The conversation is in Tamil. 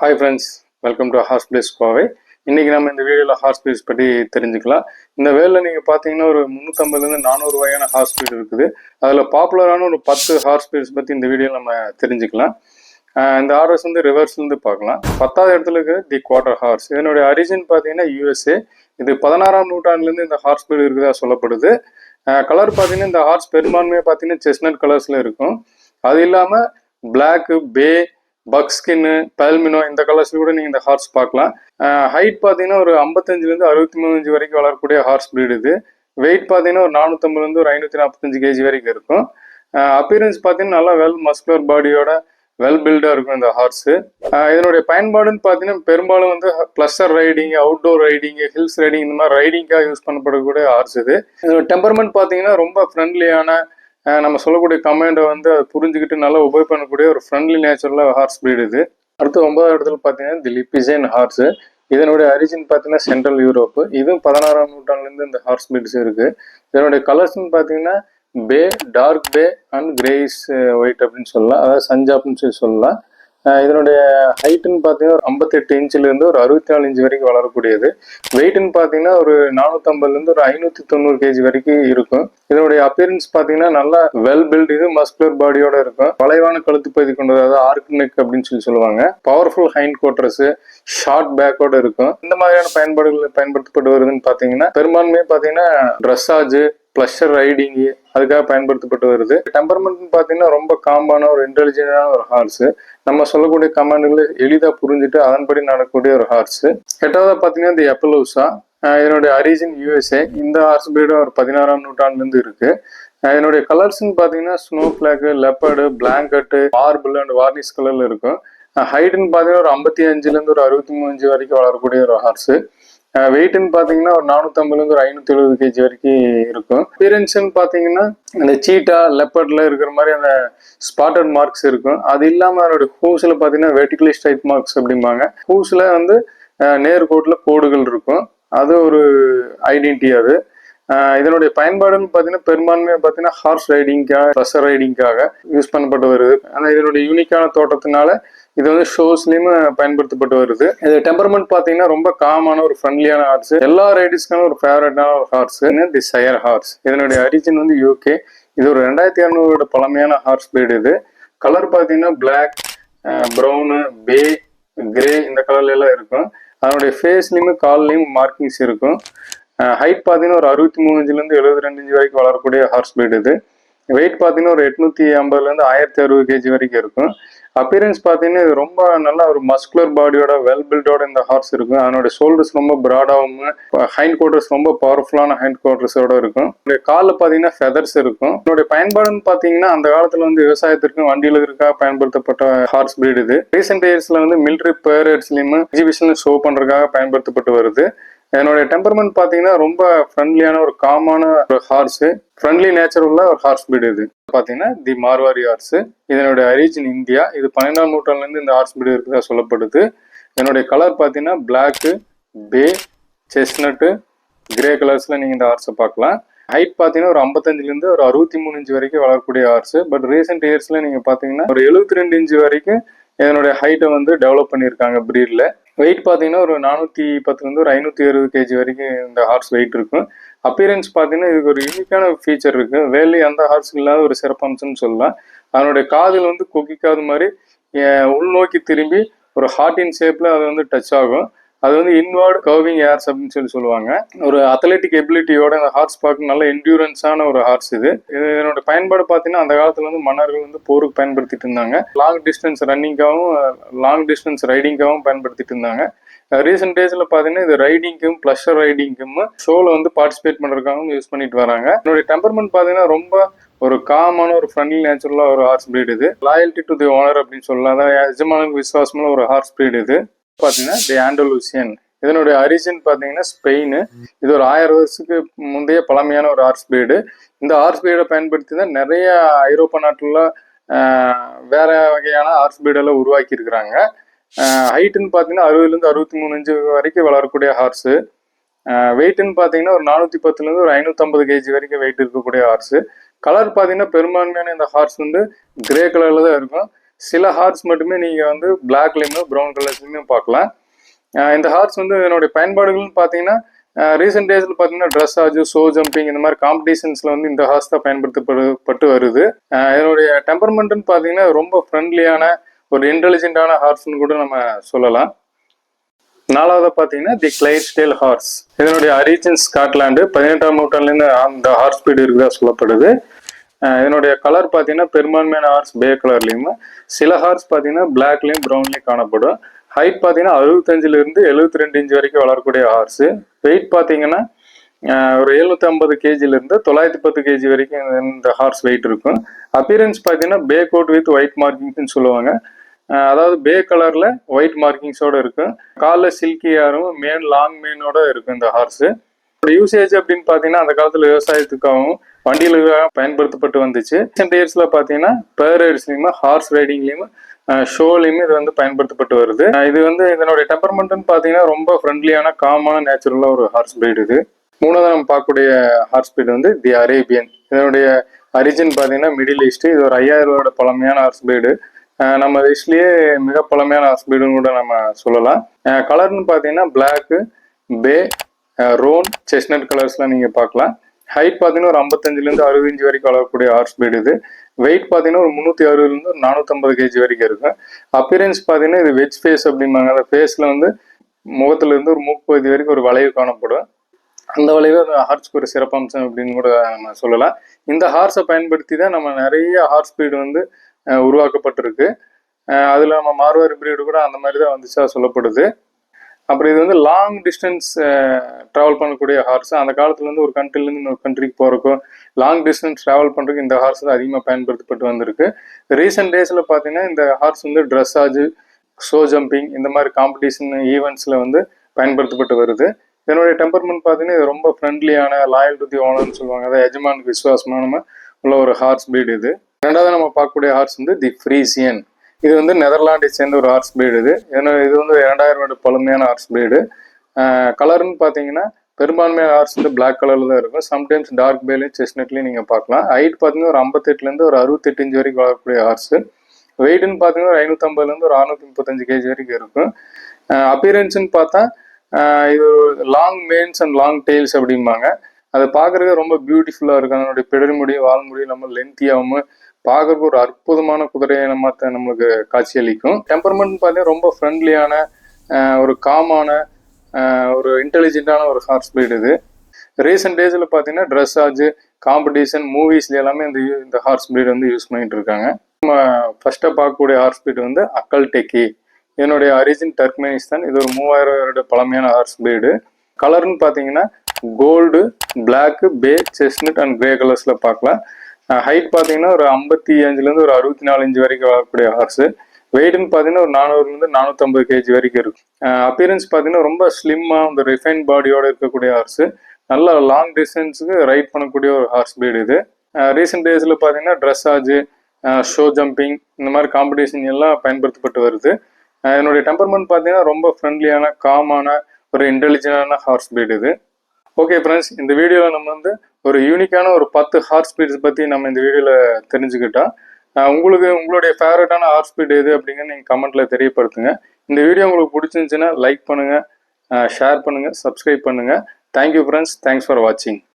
Hi friends, welcome to horse place Kovai. இன்றைக்கி நம்ம இந்த வீடியோவில் ஹார்ஸ் பீட்ஸ் பற்றி தெரிஞ்சுக்கலாம். இந்த வேலில் நீங்கள் பார்த்தீங்கன்னா ஒரு 350லேருந்து 400 வகையான ஹார்ஸ் பீட் இருக்குது. அதில் பாப்புலரான ஒரு 10 ஹார்ஸ் பீட்ஸ் பற்றி இந்த வீடியோவில் நம்ம தெரிஞ்சுக்கலாம். இந்த ஆர்டர்ஸ் வந்து ரிவர்ஸ்லேருந்து பார்க்கலாம். 10வது இடத்துல இருக்குது தி குவார்டர் ஹார்ஸ். இதனுடைய அரிஜின் பார்த்தீங்கன்னா USA. இது 16ஆம் நூற்றாண்டுலேருந்து இந்த ஹார்ஸ் பீட் இருக்குதா சொல்லப்படுது. கலர் பார்த்தீங்கன்னா இந்த ஹார்ஸ் பெரும்பான்மையாக பார்த்தீங்கன்னா செஸ்னட் கலர்ஸில் இருக்கும். அது இல்லாமல் பிளாக்கு, பே, பக் ஸ்கின்னு, பல்மினோ இந்த கலர்ஸ்ல கூட நீங்கள் இந்த ஹார்ஸ் பார்க்கலாம். ஹைட் பார்த்தீங்கன்னா ஒரு 55லேருந்து 63 இன்ச் வரைக்கும் வளரக்கூடிய ஹார்ஸ் பிரீடு இது. வெயிட் பார்த்தீங்கன்னா ஒரு 450லேருந்து ஒரு 545 kg வரைக்கும் இருக்கும். அப்பியரன்ஸ் பார்த்தீங்கன்னா நல்லா வெல் மஸ்குலர் பாடியோட வெல் பில்டாக இருக்கும் இந்த ஹார்ஸு. இதனுடைய பயன்பாடுன்னு பார்த்தீங்கன்னா பெரும்பாலும் வந்து pleasure riding, outdoor riding, hills riding இந்த மாதிரி ரைடிங்காக யூஸ் பண்ணப்படக்கூடிய ஹார்ஸ் இது. இதோட டெம்பர்மெண்ட் பார்த்தீங்கன்னா ரொம்ப ஃப்ரெண்ட்லியான, நம்ம சொல்லக்கூடிய கமாண்டை வந்து அதை புரிஞ்சுக்கிட்டு நல்லா உபயோக பண்ணக்கூடிய ஒரு ஃப்ரெண்ட்லி நேச்சுரலாக ஹார்ஸ் பிரீடு இது. அடுத்து 9வது இடத்துல பார்த்தீங்கன்னா தி லிப்பிசைன் ஹார்ஸு. இதனுடைய அரிஜின் பார்த்தீங்கன்னா சென்ட்ரல் யூரோப்பு. இதுவும் 16ஆம் நூற்றாண்டுலேருந்து இந்த ஹார்ஸ் பிரீட்ஸ் இருக்குது. இதனுடைய கலர்ஸ்ன்னு பார்த்தீங்கன்னா bay, dark bay and greys white அப்படின்னு சொல்லலாம், அதாவது சஞ்சாப்னு சொல்லலாம். இதனுடைய ஹைட்டுன்னு பார்த்தீங்கன்னா ஒரு 58 இன்ச்சிலேருந்து ஒரு 64 இன்ச் வரைக்கும் வளரக்கூடியது. வெயிட்னு பார்த்தீங்கன்னா ஒரு 450லேருந்து ஒரு 590 kg வரைக்கும் இருக்கும். இதனுடைய அப்பியரன்ஸ் பார்த்தீங்கன்னா நல்லா வெல் பில்ட், இது மஸ்குலர் பாடியோட இருக்கும். வளைவான கழுத்து பகுதி கொண்டது, அதாவது ஆர்க் நெக் அப்படின்னு சொல்லுவாங்க. பவர்ஃபுல் ஹைண்ட் குவார்டர்ஸ், ஷார்ட் பேக்கோட இருக்கும். இந்த மாதிரியான பயன்பாடுகள் பயன்படுத்தப்பட்டு வருதுன்னு பார்த்தீங்கன்னா பெரும்பான்மையாக பார்த்தீங்கன்னா ட்ரெஸ்ஸாஜ், ப்ளஷர் ரைடிங் அதுக்காக பயன்படுத்தப்பட்டு வருது. டெம்பர்மெண்ட் பார்த்தீங்கன்னா ரொம்ப காம்பான ஒரு இன்டெலிஜென்டான ஒரு ஹார்ஸு. நம்ம சொல்லக்கூடிய கமாண்டுகளை எளிதாக புரிஞ்சுட்டு அதன்படி நடக்கக்கூடிய ஒரு ஹார்ஸு. 8வது பார்த்தீங்கன்னா தி எப்பலூசா. இதனுடைய அரிஜின் USA. இந்த ஹார்ஸ் பிரீடும் ஒரு 16ஆம் நூற்றாண்டுலேருந்து இருக்கு. இதனுடைய கலர்ஸ்ன்னு பார்த்தீங்கன்னா snow flag, leopard, blanket, marble and varnish கலர்ல இருக்கும். ஹைட்டுன்னு பார்த்தீங்கன்னா ஒரு 55லேருந்து ஒரு 63 இன்ச் வரைக்கும் வளரக்கூடிய ஒரு ஹார்ஸு. வெயிட்னு பார்த்தீங்கன்னா ஒரு 450லேருந்து ஒரு 570 kg வரைக்கும் இருக்கும். அப்பியரன்ஸ்ன்னு பார்த்தீங்கன்னா இந்த சீட்டா, லெப்பர்ட்ல இருக்கிற மாதிரி அந்த ஸ்பாட்டட் மார்க்ஸ் இருக்கும். அது இல்லாமல் அதோட ஹூஸில் பார்த்தீங்கன்னா வெர்டிகலி ஸ்ட்ரைட் மார்க்ஸ் அப்படிம்பாங்க. ஹூஸில் வந்து நேர்கோட்டில் கோடுகள் இருக்கும். அது ஒரு ஐடென்டிட்டி. அது இதனுடைய பயன்பாடுன்னு பார்த்தீங்கன்னா பெரும்பான்மையாக பார்த்தீங்கன்னா ஹார்ஸ் ரைடிங்காக, ப்ளஷர் ரைடிங்காக யூஸ் பண்ணப்பட்டு வருது. ஆனால் இதனுடைய யூனிக்கான தோட்டத்தினால இது வந்து ஷோஸ்லயும் பயன்படுத்தப்பட்டு வருது. இது டெம்பர்மெண்ட் பார்த்தீங்கன்னா ரொம்ப காமான ஒரு ஃப்ரெண்ட்லியான ஹார்ஸ். எல்லா ரைடர்ஸ்க்கான ஒரு ஃபேவரட்டான ஒரு ஹார்ஸ் தி சயர் ஹார்ஸ். இதனுடைய அரிஜின் வந்து UK. இது ஒரு 2200 பழமையான ஹார்ஸ் பிரீடு இது. கலர் பார்த்தீங்கன்னா பிளாக், ப்ரௌனு, பே, கிரே இந்த கலர்ல எல்லாம் இருக்கும். அதனுடைய ஃபேஸ்லயுமே கால்லையும் மார்க்கிங்ஸ் இருக்கும். ஹைட் பார்த்தீங்கன்னா ஒரு 63 இன்ச்லேருந்து 72 இன்ச் வரைக்கும் வளரக்கூடிய ஹார்ஸ் பிரீடு இது. வெயிட் பார்த்தீங்கன்னா ஒரு 850லேருந்து 1060 kg வரைக்கும் இருக்கும். அப்பியரன்ஸ் பார்த்தீங்கன்னா இது ரொம்ப நல்லா ஒரு மஸ்குலர் பாடியோட வெல் பில்டோட இந்த ஹார்ஸ் இருக்கும். அதனுடைய ஷோல்டர்ஸ் ரொம்ப ப்ராடாகவும், ஹைண்ட் குவார்டர்ஸ் ரொம்ப பவர்ஃபுல்லான ஹைண்ட் குவார்டர்ஸோட இருக்கும். காலில் பார்த்தீங்கன்னா ஃபெதர்ஸ் இருக்கும். இதனுடைய பயன்பாடுன்னு பார்த்தீங்கன்னா அந்த காலத்தில் வந்து விவசாயத்திற்கும் வண்டிகளுக்காக பயன்படுத்தப்பட்ட ஹார்ஸ் பிரீடு இது. ரீசெண்ட் இயர்ஸ்ல வந்து மிலிட்ரி பேரேட்ஸ்லையும் எக்ஸிபிஷன் ஷோ பண்ணுறதுக்காக பயன்படுத்தப்பட்டு வருது. என்னுடைய டெம்பர்மெண்ட் பார்த்தீங்கன்னா ரொம்ப ஃப்ரெண்ட்லியான ஒரு காமான ஒரு ஹார்ஸு, ஃப்ரெண்ட்லி நேச்சர் உள்ள ஒரு ஹார்ஸ் பிரீடு இது. பார்த்தீங்கன்னா தி மார்வாரி ஹார்ஸு. இதனுடைய அரிஜின் இந்தியா. இது 12ஆம் நூற்றாண்டுலேருந்து இந்த ஹார்ஸ் பிரீடு இருக்குதா சொல்லப்படுது. என்னுடைய கலர் பார்த்தீங்கன்னா பிளாக்கு, பே, செஸ்னட்டு, கிரே கலர்ஸில் நீங்கள் இந்த ஹார்ஸை பார்க்கலாம். ஹைட் பார்த்தீங்கன்னா ஒரு 55லேருந்து ஒரு 63 இன்ச் வரைக்கும் வளரக்கூடிய ஹார்ஸு. பட் ரீசெண்ட் இயர்ஸில் நீங்கள் பார்த்தீங்கன்னா ஒரு 72 இன்ச் வரைக்கும் இதனுடைய ஹைட்டை வந்து டெவலப் பண்ணியிருக்காங்க பிரீடில். வெயிட் பார்த்தீங்கன்னா ஒரு 410லேருந்து ஒரு 560 kg வரைக்கும் இந்த ஹார்ஸ் வெயிட் இருக்கும். அப்பியரன்ஸ் பார்த்தீங்கன்னா இதுக்கு ஒரு யூனிக்கான ஃபீச்சர் இருக்கு. வேலி அந்த ஹார்ஸ் இல்லாத ஒரு சிறப்பம்சம்னு சொல்லலாம். அதனுடைய காதில் வந்து கொக்கிக்காது மாதிரி உள்நோக்கி திரும்பி ஒரு ஹார்ட்டின் ஷேப்ல அது வந்து டச் ஆகும். அது வந்து இன்வார்டு கர்விங் ஏர்ஸ் அப்படின்னு சொல்லுவாங்க. ஒரு அத்லெட்டிக் எபிலிட்டியோட இந்த ஹார்ஸ் பார்க்க நல்ல என்டியூரன்ஸான ஒரு ஹார்ஸ் இது. இதனோட பயன்பாடு பார்த்தீங்கன்னா அந்த காலத்துல வந்து மன்னர்கள் வந்து போருக்கு பயன்படுத்திட்டு இருந்தாங்க. லாங் டிஸ்டன்ஸ் ரன்னிங்காகவும், லாங் டிஸ்டன்ஸ் ரைடிங்காகவும் பயன்படுத்திட்டு இருந்தாங்க. ரீசெண்ட் டேஸ்ல பாத்தீங்கன்னா இது ரைடிங்கும், ப்ளஷர் ரைடிங்கும் ஷோல வந்து பார்ட்டிசிபேட் பண்றதுக்காகவும் யூஸ் பண்ணிட்டு வராங்க. என்னுடைய டெம்பர்மெண்ட் பாத்தீங்கன்னா ரொம்ப ஒரு காமான ஒரு ஃப்ரெண்ட்லி நேச்சுரலா ஒரு ஹார்ஸ் பிரீடு இது. லாயல்டி டு தி ஓனர் அப்படின்னு சொல்லலாம். அதாவது எஜமானுக்கு விசுவாசமுள்ள ஒரு ஹார்ஸ் பிரீடு இது. பார்த்தீங்கன்னா தி ஆண்டலூசியன். இதனுடைய அரிஜின் பார்த்தீங்கன்னா ஸ்பெயின். இது ஒரு 1000 வருஷத்துக்கு முந்தைய பழமையான ஒரு ஹார்ஸ் பிரீடு. இந்த ஹார்ஸ் பிரீடை பயன்படுத்தி தான் நிறைய ஐரோப்பா நாட்டில் வேற வகையான ஹார்ஸ் பிரீடெல்லாம் உருவாக்கி இருக்கிறாங்க. ஹைட்டுன்னு பார்த்தீங்கன்னா 60லேருந்து 63 இன்ச் வரைக்கும் வளரக்கூடிய ஹார்ஸு. வெயிட்னு பார்த்தீங்கன்னா ஒரு 410லேருந்து ஒரு 550 kg வரைக்கும் வெயிட் இருக்கக்கூடிய ஹார்ஸு. கலர் பார்த்தீங்கன்னா பெரும்பான்மையான இந்த ஹார்ஸ் வந்து கிரே கலர்ல தான் இருக்கும். சில ஹார்ஸ் மட்டுமே நீங்கள் வந்து பிளாக்லேயுமே ப்ரௌன் கலர்ஸ்லையுமே பார்க்கலாம். இந்த ஹார்ஸ் வந்து என்னுடைய பயன்பாடுகள்னு பார்த்தீங்கன்னா ரீசெண்ட் டேஸில் பார்த்தீங்கன்னா ட்ரெஸ் ஆஜு, ஷோ ஜம்பிங் இந்த மாதிரி காம்படிஷன்ஸில் வந்து இந்த ஹார்ஸ் தான் பயன்படுத்தப்பட்டு வருது. இதனுடைய டெம்பர்மெண்ட்னு பார்த்தீங்கன்னா ரொம்ப ஃப்ரெண்ட்லியான ஒரு இன்டெலிஜென்ட்டான ஹார்ஸ்னு கூட நம்ம சொல்லலாம். நாலாவது பார்த்தீங்கன்னா தி கிளைட்ஸ்டேல் ஹார்ஸ். இதனுடைய ஆரிஜின் ஸ்காட்லாண்டு. 18ஆம் நூற்றாண்டுலேருந்து அந்த ஹார்ஸ் ஸ்பீடு இருக்குதா சொல்லப்படுது. இதனுடைய கலர் பார்த்தீங்கன்னா பெரும்பான்மையான ஹார்ஸ் பே கலர்லையும், சில ஹார்ஸ் பார்த்தீங்கன்னா பிளாக்லையும் ப்ரௌன்லையும் காணப்படும். ஹைட் பார்த்தீங்கன்னா 65லிருந்து 72 இன்ச் வரைக்கும் வளரக்கூடிய ஹார்ஸு. வெயிட் பார்த்தீங்கன்னா ஒரு 750 கேஜிலிருந்து 910 கேஜி வரைக்கும் இந்த ஹார்ஸ் வெயிட் இருக்கும். அப்பியரன்ஸ் பார்த்தீங்கன்னா பே கோட் வித் ஒயிட் மார்க்கிங்ஸ்ன்னு சொல்லுவாங்க. அதாவது பே கலர்ல ஒயிட் மார்க்கிங்ஸோட இருக்கும். காலில் சில்கி ஹேரும் லாங் மேனோட இருக்கும் இந்த ஹார்ஸு. யூசேஜ் அப்படின்னு பார்த்தீங்கன்னா அந்த காலத்தில் விவசாயத்துக்காகவும் வண்டிகளுக்காக பயன்படுத்தப்பட்டு வந்துச்சு. ரீசெண்ட் இயர்ஸ்ல பார்த்தீங்கன்னா பேரேட்ஸ்லையுமே ஹார்ஸ் ரைடிங்லையுமே ஷோலையுமே இது வந்து பயன்படுத்தப்பட்டு வருது. இது வந்து இதனுடைய டெம்பர்மெண்ட்னு பார்த்தீங்கன்னா ரொம்ப ஃப்ரெண்ட்லியான காமான நேச்சுரலாக ஒரு ஹார்ஸ் பிரீடு இது. மூணாவது நம்ம பார்க்கக்கூடிய ஹார்ஸ் பிரீடு வந்து தி அரேபியன். இதனுடைய அரிஜின் பார்த்தீங்கன்னா மிடில் ஈஸ்ட். இது ஒரு 5000 வருட பழமையான ஹார்ஸ் பிரீடு. நம்ம லிஸ்ட்லயே மிக பழமையான ஹார்ஸ் பிரீடுன்னு கூட நம்ம சொல்லலாம். கலர்னு பார்த்தீங்கன்னா பிளாக்கு, பே, ரோன், செஸ்னட் கலர்ஸ்லாம் நீங்கள் பார்க்கலாம். ஹைட் பார்த்தீங்கன்னா ஒரு 55லேருந்து 60 இன்ச் வரைக்கும் வளரக்கூடிய ஹார்ஸ் பிரீடு இது. வெயிட் பார்த்தீங்கன்னா ஒரு 360லேருந்து 450 கேஜி வரைக்கும் இருக்கும். அப்பியரன்ஸ் பார்த்தீங்கன்னா இது வெஜ் ஃபேஸ் அப்படிம்பாங்க. அந்த ஃபேஸில் வந்து முகத்துலேருந்து ஒரு மூக்கு பகுதி வரைக்கும் ஒரு வளைவு காணப்படும். அந்த வளைவு அந்த ஹார்ஸ்க்கு ஒரு சிறப்பம்சம் அப்படின்னு கூட நம்ம சொல்லலாம். இந்த ஹார்ஸை பயன்படுத்தி தான் நம்ம நிறைய ஹார்ஸ் பிரீடு வந்து உருவாக்கப்பட்டிருக்கு. அதில் நம்ம மார்வாரி பிரீடு கூட அந்த மாதிரி தான் வந்துச்சா சொல்லப்படுது. அப்புறம் இது வந்து லாங் டிஸ்டன்ஸ் ட்ராவல் பண்ணக்கூடிய ஹார்ஸ். அந்த காலத்துல இருந்து ஒரு கண்ட்ரிலேருந்து இன்னொரு கண்ட்ரிக்கு போகிறக்கும் லாங் டிஸ்டன்ஸ் ட்ராவல் பண்ணுறதுக்கு இந்த ஹார்ஸ் தான் அதிகமாக பயன்படுத்தப்பட்டு வந்திருக்கு. ரீசெண்ட் டேஸில் பார்த்தீங்கன்னா இந்த ஹார்ஸ் வந்து ட்ரெஸ்ஸாஜு, ஷோ ஜம்பிங் இந்த மாதிரி காம்படிஷன் ஈவெண்ட்ஸில் வந்து பயன்படுத்தப்பட்டு வருது. இதனுடைய டெம்பர்மெண்ட் பார்த்தீங்கன்னா இது ரொம்ப ஃப்ரெண்ட்லியான, லாயல் டு தி ஓனர்னு சொல்லுவாங்க. அதாவது எஜமானுக்கு விசுவாசமான உள்ள ஒரு ஹார்ஸ் பிரீடு இது. ரெண்டாவது நம்ம பார்க்கக்கூடிய ஹார்ஸ் வந்து தி ஃப்ரீசியன். இது வந்து நெதர்லாண்டை சேர்ந்த ஒரு ஹார்ஸ் பிரீடு இது. இது வந்து 2000 வருட பழமையான ஹார்ஸ் பிரீடு. கலர்னு பார்த்தீங்கன்னா பெரும்பான்மையான ஹார்ஸ் வந்து பிளாக் கலரில் தான் இருக்கும். சம்டைம்ஸ் டார்க் பேலையும் செஸ்னட்லையும் நீங்கள் பார்க்கலாம். ஹைட் பார்த்தீங்கன்னா ஒரு 58லேருந்து ஒரு 68 இன்ச் வரைக்கும் வளரக்கூடிய ஹார்ஸு. வெயிட்னு பார்த்தீங்கன்னா ஒரு 550லேருந்து ஒரு 635 கேஜி வரைக்கும் இருக்கும். அப்பியரன்ஸ்ன்னு பார்த்தா இது long manes and long tails அப்படிம்பாங்க. அது பார்க்குறதுக்கு ரொம்ப பியூட்டிஃபுல்லாக இருக்கும். அதனுடைய பிடர்முடி, வால்முடி நம்ம லென்த்தியாகவும் பார்க்கறதுக்கு ஒரு அற்புதமான குதிரை இனமாக நம்மளுக்கு காட்சியளிக்கும். டெம்பர்மெண்ட் பார்த்தீங்கன்னா ரொம்ப ஃப்ரெண்ட்லியான, ஒரு காமான, ஒரு இன்டெலிஜென்ட்டான ஒரு ஹார்ஸ் பிரீடு இது. ரீசெண்ட் டேஸில் பார்த்தீங்கன்னா ட்ரெஸ்ஸாஜு, காம்படிஷன், மூவிஸ்ல எல்லாமே இந்த ஹார்ஸ் பிரீடு வந்து யூஸ் பண்ணிட்டு இருக்காங்க. நம்ம ஃபர்ஸ்ட்டாக பார்க்கக்கூடிய ஹார்ஸ் பிரீடு வந்து அக்கல்டெக்கி. இதனுடைய அரிஜின் டர்க்மெனிஸ்தான். இது ஒரு 3000 வருட பழமையான ஹார்ஸ் பிரீடு. கலர்னு பார்த்தீங்கன்னா gold, black, bay, chestnut and grey கலர்ஸில் பார்க்கலாம். ஹைட் பார்த்தீங்கன்னா ஒரு 55லேருந்து ஒரு 64 இன்ச் வரைக்கும் வரக்கூடிய ஹார்ஸு. வெயிட்னு பார்த்தீங்கன்னா ஒரு 400லேருந்து 450 கேஜி வரைக்கும் இருக்கும். அப்பியரன்ஸ் பார்த்தீங்கன்னா ரொம்ப ஸ்லிம்மாக இந்த ரிஃபைன் பாடியோட இருக்கக்கூடிய ஹார்ஸு. நல்ல லாங் டிஸ்டன்ஸுக்கு ரைட் பண்ணக்கூடிய ஒரு ஹார்ஸ் பிரீடு இது. ரீசெண்ட் டேஸில் பார்த்தீங்கன்னா ட்ரெஸ்ஸாஜு, ஷோ ஜம்பிங் இந்த மாதிரி காம்படிஷன் எல்லாம் பயன்படுத்தப்பட்டு வருது. என்னுடைய டெம்பர்மெண்ட் பார்த்தீங்கன்னா ரொம்ப ஃப்ரெண்ட்லியான, காமான, ஒரு இன்டெலிஜென்டான ஹார்ஸ் பிரீடு இது. ஓகே ஃப்ரெண்ட்ஸ், இந்த வீடியோவில் நம்ம வந்து ஒரு யூனிக்கான ஒரு 10 ஹார்ஸ் ஸ்பீட்ஸ் பற்றி நம்ம இந்த வீடியோவில் தெரிஞ்சுக்கிட்டோம். உங்களுடைய ஃபேவரட்டான ஹார்ஸ் ஸ்பீட் எது அப்படிங்கிறது நீங்கள் கமெண்ட்டில் தெரியப்படுத்துங்க. இந்த வீடியோ உங்களுக்கு பிடிச்சிருந்துச்சுன்னா லைக் பண்ணுங்கள், ஷேர் பண்ணுங்கள், சப்ஸ்கிரைப் பண்ணுங்கள். தேங்க்யூ ஃப்ரெண்ட்ஸ், தேங்க்ஸ் ஃபார் வாட்சிங்.